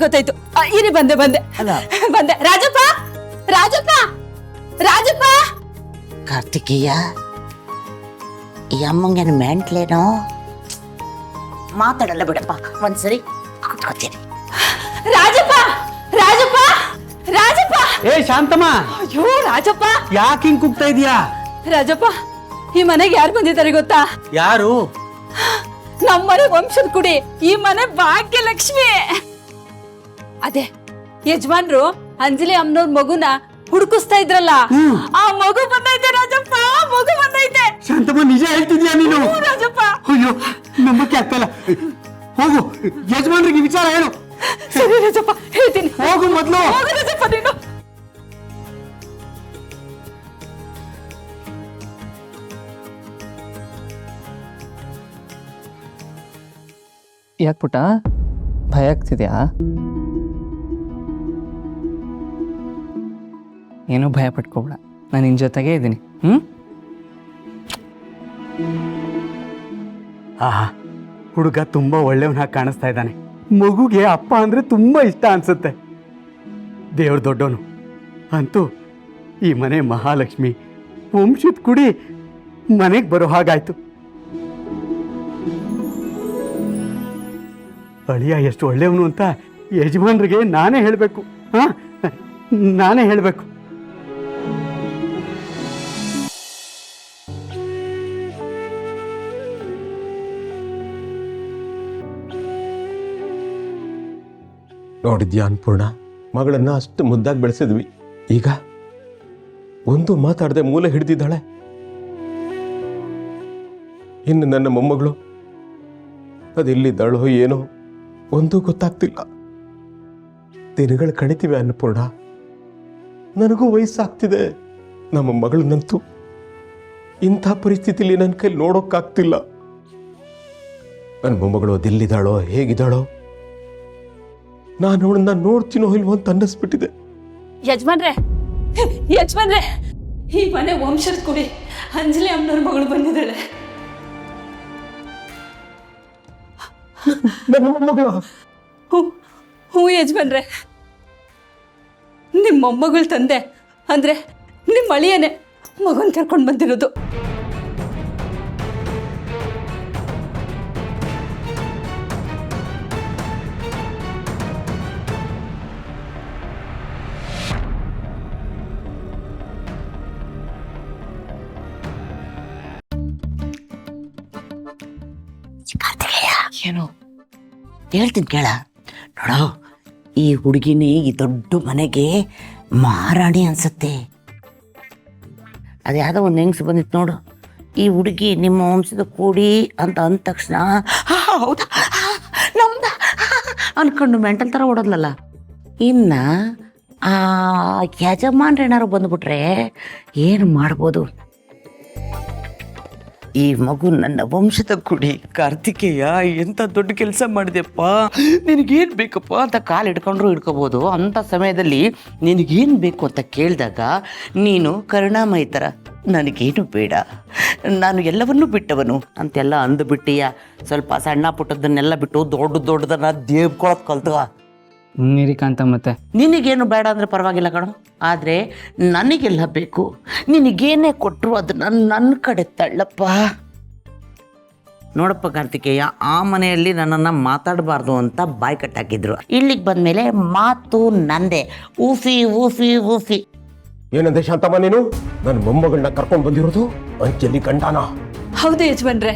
ಗೊತ್ತಾಯ್ತು. ಇರಿ ಬಂದೆ ಬಂದೆ ಬಂದೆ. ರಾಜಪ್ಪ ರಾಜಪ್ಪ ರಾಜಪ್ಪ. ಕಾರ್ತಿಕೇಯ, ಈ ಅಮ್ಮಂಗೇನು ಮೆಂಟ್ಲೇನೋ? ಮಾತಾಡಲ್ಲ ಬಿಡಪ್ಪ, ಒಂದ್ಸರಿ ಕುತ್ಕೋತೀನಿ. ರಾಜಪ್ಪ ರಾಜಪ್ಪ ರಾಜಪ್ಪ. ಏ ಶಾಂತಮ್ಮ, ಅಯ್ಯೋ ರಾಜಪ್ಪ, ಯಾಕೆ ಹಿಂಗ್ ಕೂಗ್ತಾ ಇದೀಯಾ? ರಾಜಪ್ಪ, ಈ ಮನೆಗೆ ಯಾರು ಬಂದಿದ್ದಾರೆ ಗೊತ್ತಾ? ಯಾರು? ನಮ್ಮನೆ ವಂಶದ ಕುಡಿ, ಈ ಮನೆ ಭಾಗ್ಯಲಕ್ಷ್ಮಿ. ಅದೇ ಯಜಮಾನ್ರು ಅಂಜಲಿ ಅಮ್ಮನವ್ರ ಮಗುನ ಹುಡುಕಿಸ್ತಾ ಇದ್ರಲ್ಲ, ಆ ಮಗು ಬಂದೈತೆ ರಾಜಪ್ಪ, ಮಗು ಬಂದೈತೆ. ಶಾಂತಮ್ಮ, ನಿಜ ಹೇಳ್ತಿದ್ಯಾ ನೀನು? ರಾಜಪ್ಪ, ಅಯ್ಯೋ, ನಂಬಕ್ಕೆ ಆಗ್ತಲ್ಲ. ಹೋಗು, ಯಜಮಾನ್ರಿಗೆ ವಿಚಾರ ಹೇಳು. ಸರಿ ರಾಜಪ್ಪ, ಹೇಳ್ತೀನಿ. ಹೋಗು ಮೊದ್ಲು. ಹೋಗು ರಾಜಪ್ಪ ನೀನು. ಯಾಕೆ ಪುಟ್ಟ ಭಯ ಆಗ್ತಿದ್ಯಾ? ಏನೂ ಭಯ ಪಟ್ಕೋಬೇಡ, ನಾನು ನಿನ್ನ ಜೊತೆಗೇ ಇದ್ದೀನಿ. ಆಹಾ, ಹುಡುಗ ತುಂಬಾ ಒಳ್ಳೆಯವನಾಗಿ ಕಾಣಿಸ್ತಾ ಇದ್ದಾನೆ. ಮಗುಗೆ ಅಪ್ಪ ಅಂದ್ರೆ ತುಂಬಾ ಇಷ್ಟ ಅನ್ಸುತ್ತೆ. ದೇವ್ರ ದೊಡ್ಡವನು. ಅಂತೂ ಈ ಮನೆ ಮಹಾಲಕ್ಷ್ಮಿ ವಂಶದ ಕುಡಿ ಮನೆಗೆ ಬರೋ ಹಾಗಾಯ್ತು. ಅಳಿಯ ಎಷ್ಟು ಒಳ್ಳೆಯವನು ಅಂತ ಯಜಮಾನ್ರಿಗೆ ನಾನೇ ಹೇಳಬೇಕು. ನಾನೇ ಹೇಳಬೇಕು. ನೋಡಿದ್ಯಾ ಅನ್ಪೂರ್ಣ, ಮಗಳನ್ನ ಅಷ್ಟು ಮುದ್ದಾಗಿ ಬೆಳೆಸಿದ್ವಿ. ಈಗ ಒಂದು ಮಾತಾಡದೆ ಮೂಲೆ ಹಿಡಿದಿದ್ದಾಳೆ. ಇನ್ನು ನನ್ನ ಮೊಮ್ಮಗಳು ಅದೆಲ್ಲಿದ್ದಾಳೋ ಏನೋ ಒಂದೂ ಗೊತ್ತಾಗ್ತಿಲ್ಲ. ದಿನಗಳು ಕಣಿತಿವೆ ಅನ್ನಪೂರ್ಣ. ನನಗೂ ವಯಸ್ಸಾಗ್ತಿದೆ. ನಮ್ಮ ಮಗಳನ್ನಂತೂ ಇಂಥ ಪರಿಸ್ಥಿತಿಲಿ ನನ್ನ ಕೈಲಿ ನೋಡೋಕ್ಕಾಗ್ತಿಲ್ಲ. ನನ್ನ ಮೊಮ್ಮಗಳು ಅದೆಲ್ಲಿದ್ದಾಳೋ, ಹೇಗಿದ್ದಾಳೋ, ನಾನು ಅವಳನ್ನ ನೋಡ್ತೀನೋ ಇಲ್ವೋ ಅಂತ ಅನ್ನಿಸ್ಬಿಟ್ಟಿದೆ. ಯಜಮಾನ್ರೆ, ಯಜಮಾನ್ರೆ, ಈ ಮನೆ ವಂಶದ ಕುಡಿ ಅಂಜಲಿ ಅಮ್ಮನವ್ರ ಮಗಳು ಬಂದಿದ್ದಾಳೆ. ಹ್ಞೂ ಯಜಮಾನ್ರೆ, ನಿಮ್ಮ ಮೊಮ್ಮಗಳ ತಂದೆ ಅಂದ್ರೆ ನಿಮ್ಮ ಅಳಿಯನೇ ಮಗನ್ ಕರ್ಕೊಂಡು ಬಂದಿರೋದು. ಏನು ಹೇಳ್ತೀನಿ ಕೇಳ. ನೋಡೋ, ಈ ಹುಡುಗಿನೇ ಈ ದೊಡ್ಡ ಮನೆಗೆ ಮಹಾರಾಣಿ ಅನ್ಸತ್ತೆ. ಅದು ಯಾವುದೋ ಒಂದು ಹೆಂಗ್ಸು ಬಂದಿತ್ತು ನೋಡು, ಈ ಹುಡುಗಿ ನಿಮ್ಮ ವಂಶದ ಕೂಡಿ ಅಂತ ಅಂದ ತಕ್ಷಣ ಹೌದಾ ನಮ್ದ ಅನ್ಕೊಂಡು ಮೆಂಟಲ್ ಥರ ಓಡೋದ್ಲಲ್ಲ. ಇನ್ನು ಆ ಯಜಮಾನ್ರು ಏನಾರು ಬಂದುಬಿಟ್ರೆ ಏನು ಮಾಡ್ಬೋದು? ಈ ಮಗು ನನ್ನ ವಂಶದ ಕುಡಿ. ಕಾರ್ತಿಕೇಯ, ಎಂಥ ದೊಡ್ಡ ಕೆಲಸ ಮಾಡಿದೆಪ್ಪ. ನಿನಗೇನು ಬೇಕಪ್ಪ ಅಂತ ಕಾಲು ಹಿಡ್ಕೊಂಡ್ರು ಹಿಡ್ಕೋಬೋದು. ಅಂಥ ಸಮಯದಲ್ಲಿ ನಿನಗೇನು ಬೇಕು ಅಂತ ಕೇಳಿದಾಗ ನೀನು ಕರುಣಾಮಯಿ ಥರ ನನಗೇನು ಬೇಡ, ನಾನು ಎಲ್ಲವನ್ನೂ ಬಿಟ್ಟವನು ಅಂತೆಲ್ಲ ಅಂದುಬಿಟ್ಟಿಯ. ಸ್ವಲ್ಪ ಸಣ್ಣ ಪುಟ್ಟದನ್ನೆಲ್ಲ ಬಿಟ್ಟು ದೊಡ್ಡದನ್ನ ದೇವ್ಕೊಳಕ್ಕೆ ಕಲ್ತವ. ನೀರಿಕಾಂತ ಮತ್ತೆ ನಿನಗೇನು ಬೇಡ ಅಂದರೆ ಪರವಾಗಿಲ್ಲ ಕಣೋ, ಆದರೆ ನನಗೆಲ್ಲ ಬೇಕು. ನಿನಗೇನೇ ಕೊಟ್ಟರು ಅದನ್ನು ನನ್ನ ಕಡೆ ತಳ್ಳಪ್ಪ. ನೋಡಪ್ಪ ಕಾರ್ತಿಕೇಯ, ಆ ಮನೆಯಲ್ಲಿ ನನ್ನನ್ನು ಮಾತಾಡಬಾರ್ದು ಅಂತ ಬಾಯಿ ಕಟ್ಟಾಕಿದ್ರು. ಇಲ್ಲಿಗೆ ಬಂದಮೇಲೆ ಮಾತು ನಂದೆ. ಊಫಿ ಊಫಿ ಊಫಿ. ಏನಂದೆ ಶಾಂತಮ್ಮ ನೀನು? ನನ್ನ ಮೊಮ್ಮಗಳನ್ನ ಕರ್ಕೊಂಡು ಬಂದಿರೋದು ಅಂಜಲಿ ಗಂಡನ? ಹೌದು ಯಜಮಾನ್ರೆ,